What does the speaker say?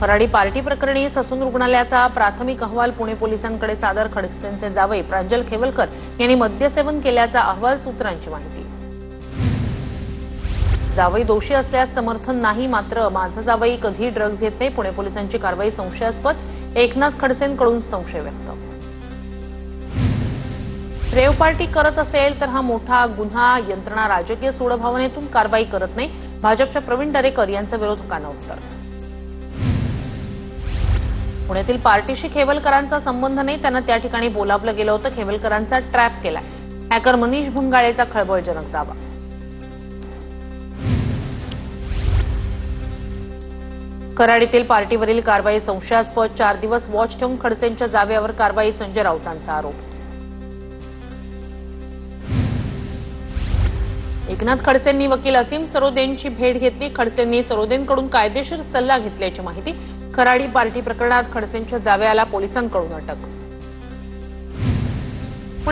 Kharadi party प्रकरणी Sassoon रुग्णालयाचा प्राथमिक अहवाल पुणे पोलिसांकडे सादर. खडसेंचे जावई प्रांजल खेवलकर यांनी मद्यसेवन केल्याचा अहवाल. सूत्रांची माहिती, जावई दोषी असल्यास समर्थन नाही, मात्र माझा जावई कधी ड्रग्ज घेत नाही. पुणे पोलिसांची कारवाई संशयास्पद. एकनाथ खडसेंकडून संशय व्यक्त. रेव पार्टी करत असेल तर हा मोठा गुन्हा. यंत्रणा राजकीय सूडभावनेतून कारवाई करत नाही. भाजपच्या प्रवीण दरेकर यांचं विरोधकांना उत्तर. पुण्यातील पार्टीशी खेवलकरांचा संबंध नाही, त्यांना त्या ठिकाणी बोलावलं गेलं होतं. खेवलकरांचा ट्रॅप केलाय. हॅकर मनीष भंगाळेचा खळबळजनक दावा. कराडीतील पार्टीवरील कारवाई संशयास्पद. 4 दिवस वॉच ठेवून खडसेंच्या जावेवर कारवाई. संजय राऊतांचा आरोप. एकनाथ खडसेंनी वकील असीम सरोदेंची भेट घेतली. खडसेंनी सरोदेंकडून कायदेशीर सल्ला घेतल्याची माहिती. खराडी पार्टी प्रकरणात खडसेंच्या जावेला पोलिसांकडून अटक.